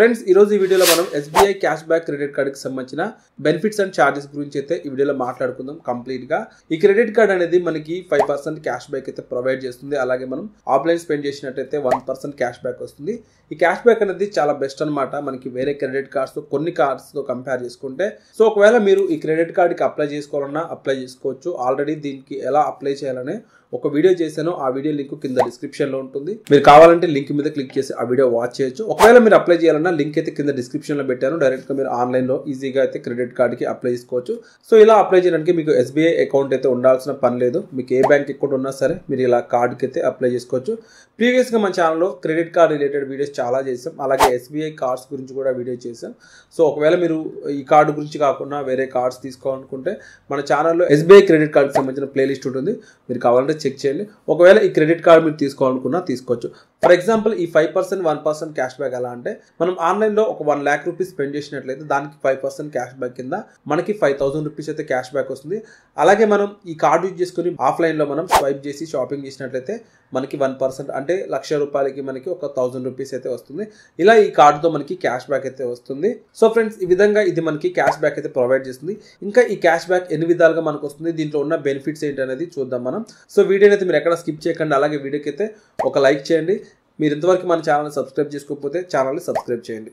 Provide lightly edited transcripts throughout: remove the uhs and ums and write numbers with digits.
Friends ఈ రోజు ఈ వీడియోలో మనం SBI cash back credit card కి సంబంధించిన బెనిఫిట్స్ అండ్ చార్జెస్ గురించి అయితే ఈ వీడియోలో మాట్లాడుకుందాం కంప్లీట్ గా. ఈ క్రెడిట్ కార్డ్ అనేది మనకి 5% క్యాష్ బ్యాక్ అయితే ప్రొవైడ్ చేస్తుంది. అలాగే మనం ఆఫ్లైన్ స్పెండ్ చేసినట్టయితే 1% క్యాష్ బ్యాక్ వస్తుంది. ఈ క్యాష్ బ్యాక్ అనేది చాలా బెస్ట్ అన్నమాట మనకి వేరే క్రెడిట్ కార్డ్స్ తో కొన్ని కార్డ్స్ తో కంపేర్ చేసుకుంటే. సో ఒకవేళ మీరు ఈ క్రెడిట్ కార్డ్ కి అప్లై చేసుకోవాలన్నా అప్లై చేసుకోవచ్చు. ఆల్రెడీ దీనికి ఎలా అప్లై చేయాలనే ఒక వీడియో చేశాను. ఆ వీడియో లింక్ కింద డిస్క్రిప్షన్ లో ఉంటుంది. మీరు కావాలంటే లింక్ మీద క్లిక్ చేసి ఆ వీడియో వాచ్ చేయొచ్చు. ఒకవేళ మీరు అప్లై చేయాలన్నా లింక్ అయితే కింద డిస్క్రిప్షన్ లో పెట్టాను. డైరెక్ట్ గా మీరు ఆన్లైన్ లో ఈజీగా అయితే క్రెడిట్ కార్డ్ కి అప్లై చేసుకోవచ్చు. సో ఇలా అప్లై చేయడానికి మీకు SBI అకౌంట్ అయితే ఉండాల్సిన పని లేదు. మీకు ఏ బ్యాంక్ అకౌంట్ ఉన్నా సరే మీరు ఇలా కార్డ్ కి అయితే అప్లై చేసుకోవచ్చు. ప్రీవియస్ గా మన ఛానల్లో క్రెడిట్ కార్డ్ రిలేటెడ్ వీడియోస్ చాలా చేసాం. అలాగే SBI కార్డ్స్ గురించి కూడా వీడియో చేసాం. సో ఒకవేళ మీరు ఈ కార్డు గురించి కాకుండా వేరే కార్డ్స్ తీసుకోవాలనుకుంటే మన ఛానల్లో SBI క్రెడిట్ కార్డ్కి సంబంధించిన ప్లేలిస్ట్ ఉంటుంది. మీరు కావాలంటే చెక్ చేయండి. ఒకవేళ ఈ క్రెడిట్ కార్డ్ మీరు తీసుకోవాలనుకున్నా తీసుకోవచ్చు. ఫర్ ఎగ్జాంపుల్ ఈ 5% 1% క్యాష్ బ్యాక్ ఎలా అంటే మనం ఆన్లైన్లో ఒక 1 lakh రూపీస్ స్పెండ్ చేసినట్లయితే దానికి 5% క్యాష్ బ్యాక్ కింద మనకి 5,000 రూపీస్ అయితే క్యాష్ బ్యాక్ వస్తుంది. అలాగే మనం ఈ కార్డు యూజ్ చేసుకుని ఆఫ్లైన్లో మనం స్వైప్ చేసి షాపింగ్ చేసినట్లయితే మనకి 1% అంటే ₹1,00,000 మనకి ఒక 1,000 రూపీస్ అయితే వస్తుంది. ఇలా ఈ కార్డుతో మనకి క్యాష్ బ్యాక్ అయితే వస్తుంది. సో ఫ్రెండ్స్ ఈ విధంగా ఇది మనకి క్యాష్ బ్యాక్ అయితే ప్రొవైడ్ చేస్తుంది. ఇంకా ఈ క్యాష్ బ్యాక్ ఎన్ని విధాలుగా మనకు వస్తుంది, దీంట్లో ఉన్న బెనిఫిట్స్ ఏంటి అనేది చూద్దాం మనం. సో వీడియోని అయితే మీరు ఎక్కడ స్కిప్ చేయకండి. అలాగే వీడియోకి అయితే ఒక లైక్ చేయండి. మీరు ఇంతవరకు మన ఛానల్ని సబ్స్క్రైబ్ చేసుకోకపోతే ఛానల్ని సబ్స్క్రైబ్ చేయండి.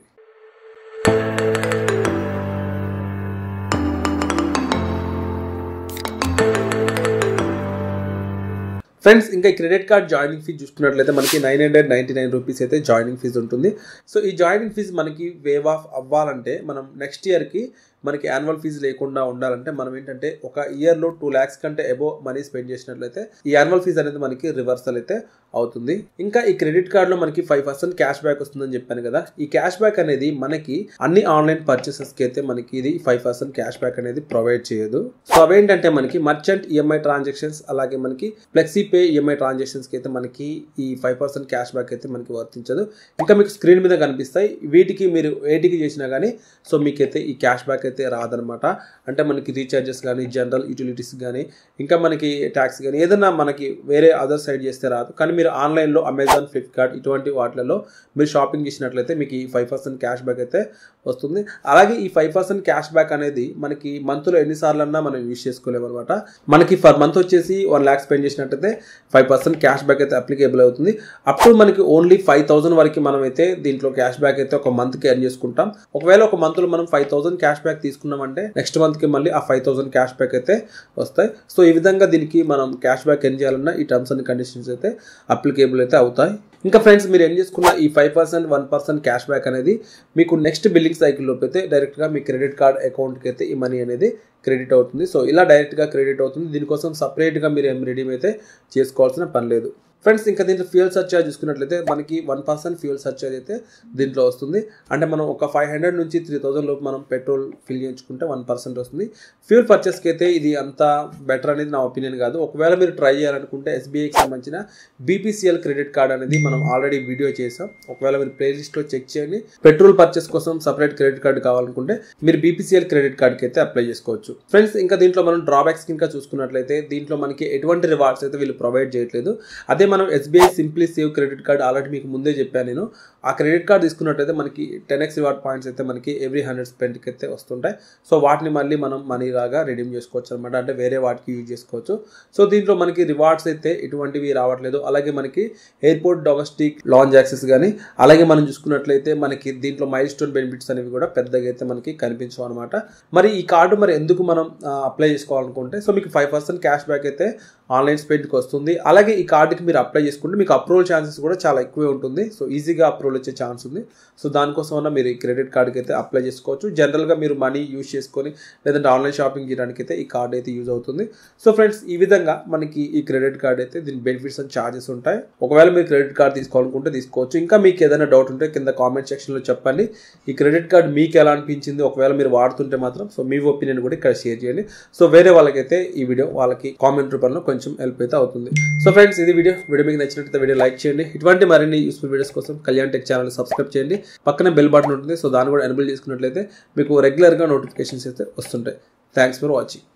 ఫ్రెండ్స్ ఇంకా ఈ క్రెడిట్ కార్డ్ జాయినింగ్ ఫీజు చూసుకున్నట్లయితే మనకి 999 రూపీస్ అయితే జాయినింగ్ ఫీజు ఉంటుంది. సో ఈ జాయినింగ్ ఫీజు మనకి వేవ్ ఆఫ్ అవ్వాలంటే మనం నెక్స్ట్ ఇయర్కి మనకి యాన్యువల్ ఫీజు లేకుండా ఉండాలంటే మనం ఏంటంటే ఒక ఇయర్లో 2 lakhs కంటే అబోవ్ మనీ స్పెండ్ చేసినట్లయితే ఈ యాన్యువల్ ఫీజు అనేది మనకి రివర్సల్ అయితే అవుతుంది. ఇంకా ఈ క్రెడిట్ కార్డులో మనకి 5% క్యాష్ బ్యాక్ వస్తుందని చెప్పాను కదా. ఈ క్యాష్ బ్యాక్ అనేది మనకి అన్ని ఆన్లైన్ పర్చేసెస్కి అయితే మనకి ఇది 5% క్యాష్ బ్యాక్ అనేది ప్రొవైడ్ చేయదు. సో అవేంటంటే మనకి మర్చెంట్ EMI ట్రాన్సాక్షన్స్ అలాగే మనకి ఫ్లెక్సీపే EMI ట్రాన్సాక్షన్స్కి అయితే మనకి ఈ 5% క్యాష్ బ్యాక్ అయితే మనకి వర్తించదు. ఇంకా మీకు స్క్రీన్ మీద కనిపిస్తాయి. వీటికి మీరు ఏటికి చేసినా కానీ సో మీకైతే ఈ క్యాష్ బ్యాక్ అయితే రాదనమాట. అంటే మనకి రీఛార్జెస్ కానీ జనరల్ యూటిలిటీస్ కానీ ఇంకా మనకి ట్యాక్స్ కానీ ఏదైనా మనకి వేరే అదర్ సైడ్ చేస్తే రాదు. కానీ మీరు ఆన్లైన్లో అమెజాన్, ఫ్లిప్కార్ట్ ఇటువంటి వాటిలలో మీరు షాపింగ్ చేసినట్లయితే మీకు ఈ 5% క్యాష్ బ్యాక్ అయితే వస్తుంది. అలాగే ఈ 5% క్యాష్ బ్యాక్ అనేది మనకి మంత్లో ఎన్నిసార్లు అన్నా మనం యూజ్ చేసుకోలేము అనమాట. మనకి ఫర్ మంత్ వచ్చేసి 1 lakh స్పెండ్ చేసినట్టయితే 5% క్యాష్ బ్యాక్ అయితే అప్లికేబుల్ అవుతుంది. అప్ టు మనకి ఓన్లీ 5,000 వరకు మనం అయితే దీంట్లో క్యాష్ బ్యాక్ అయితే ఒక మంత్కి ఎర్న్ చేసుకుంటాం. ఒకవేళ ఒక మంత్లో మనం 5,000 క్యాష్ బ్యాక్ తీసుకున్నామంటే నెక్స్ట్ మంత్కి మళ్ళీ ఆ 5,000 క్యాష్ బ్యాక్ అయితే వస్తాయి. సో ఈ విధంగా దీనికి మనం క్యాష్ బ్యాక్ ఎర్న్ చేయాలన్నా ఈ టర్మ్స్ అండ్ కండిషన్స్ అయితే అప్లికేబుల్ అయితే అవుతాయి. ఇంకా ఫ్రెండ్స్ మీరు ఏం చేసుకున్న ఈ 5% 1% క్యాష్ బ్యాక్ అనేది మీకు నెక్స్ట్ బిల్లింగ్ సైకిల్లోకి అయితే డైరెక్ట్గా మీ క్రెడిట్ కార్డ్ అకౌంట్కి అయితే ఈ మనీ అనేది క్రెడిట్ అవుతుంది. సో ఇలా డైరెక్ట్గా క్రెడిట్ అవుతుంది. దీనికోసం సపరేట్గా మీరు ఏం రెడీమ్ అయితే చేసుకోవాల్సిన పని లేదు. ఫ్రెండ్స్ ఇంకా దీంట్లో ఫ్యూయల్ సర్చార్జ్ చూసుకున్నట్లయితే మనకి 1% ఫ్యూయల్ సర్చార్జ్ అయితే దీంట్లో వస్తుంది. అంటే మనం ఒక 500 నుంచి 3,000 లోపు మనం పెట్రోల్ ఫిల్ చేయించుకుంటే 1% వస్తుంది. ఫ్యూయల్ పర్చేస్కి అయితే ఇది అంత బెటర్ అనేది నా ఒపీనియన్ కాదు. ఒకవేళ మీరు ట్రై చేయాలనుకుంటే SBIకి సంబంధించిన BPCL క్రెడిట్ కార్డ్ అనేది మనం ఆల్రెడీ వీడియో చేసాం. ఒకవేళ మీరు ప్లేలిస్ట్లో చెక్ చేయండి. పెట్రోల్ పర్చేస్ కోసం సపరేట్ క్రెడిట్ కార్డు కావాలనుకుంటే మీరు BPCL క్రెడిట్ కార్డ్కి అయితే అప్లై చేసుకోవచ్చు. ఫ్రెండ్స్ ఇంకా దీంట్లో మనం డ్రాబ్యాక్స్ ఇంకా చూసుకున్నట్లయితే దీంట్లో మనకి ఎటువంటి రివార్డ్స్ అయితే వీళ్ళు ప్రొవైడ్ చేయట్లేదు. అదే మనం SBI simply save credit card already మీకు ముందే చెప్పాను నేను. ఆ క్రెడిట్ కార్డ్ తీసుకున్నట్టయితే మనకి 10x రివార్డ్ పాయింట్స్ అయితే మనకి ఎవ్రీ 100 స్పెండ్కి అయితే వస్తుంటాయి. సో వాటిని మళ్ళీ మనం మనీ లాగా రిడీమ్ చేసుకోవచ్చు అనమాట. అంటే వేరే వాటికి యూజ్ చేసుకోవచ్చు. సో దీంట్లో మనకి రివార్డ్స్ అయితే ఇటువంటివి రావట్లేదు. అలాగే మనకి ఎయిర్పోర్ట్ డొమెస్టిక్ లాంజ్ యాక్సెస్ కానీ అలాగే మనం చూసుకున్నట్లయితే మనకి దీంట్లో మైల్ స్టోన్ బెనిఫిట్స్ అనేవి కూడా పెద్దగా అయితే మనకి కనిపించవు అనమాట. మరి ఈ కార్డు మరి ఎందుకు మనం అప్లై చేసుకోవాలనుకుంటే సో మీకు 5% క్యాష్ బ్యాక్ అయితే ఆన్లైన్ స్పెండ్కి వస్తుంది. అలాగే ఈ కార్డుకి మీరు అప్లై చేసుకుంటే మీకు అప్రూవల్ ఛాన్సెస్ కూడా చాలా ఎక్కువే ఉంటుంది. సో ఈజీగా అప్రూవల్ వచ్చే ఛాన్స్ ఉంది. సో దానికోసం మీరు ఈ క్రెడిట్ కార్డుకి అయితే అప్లై చేసుకోవచ్చు. జనరల్గా మీరు మనీ యూజ్ చేసుకొని లేదంటే ఆన్లైన్ షాపింగ్ చేయడానికి అయితే ఈ కార్డు అయితే యూజ్ అవుతుంది. సో ఫ్రెండ్స్ ఈ విధంగా మనకి ఈ క్రెడిట్ కార్డ్ అయితే దీని బెనిఫిట్స్ అండ్ ఛార్జెస్ ఉంటాయి. ఒకవేళ మీరు క్రెడిట్ కార్డ్ తీసుకోవాలనుకుంటే తీసుకోవచ్చు. ఇంకా మీకు ఏదైనా డౌట్ ఉంటే కింద కామెంట్ సెక్షన్లో చెప్పండి. ఈ క్రెడిట్ కార్డ్ మీకు ఎలా అనిపించింది, ఒకవేళ మీరు వాడుతుంటే మాత్రం సో మీ ఒపీనియన్ కూడా ఇక్కడ షేర్ చేయండి. సో వేరే వాళ్ళకైతే ఈ వీడియో వాళ్ళకి కామెంట్ రూపంలో కొంచెం హెల్ప్ అయితే అవుతుంది. సో ఫ్రెండ్స్ ఇది వీడియో మీకు నచ్చినట్లయితే వీడియో లైక్ చేయండి. ఇటువంటి మరిన్ని యూస్ఫుల్ వీడియోస్ కోసం కళ్యాణ్ టెక్ ఛానల్ సబ్స్క్రైబ్ చేయండి. పక్కనే బెల్ బటన్ ఉంటుంది. సో దాన్ని కూడా ఎనేబుల్ చేసుకున్నట్లయితే మీకు రెగ్యులర్గా నోటిఫికేషన్స్ అయితే వస్తుంటాయి. Thanks for watching.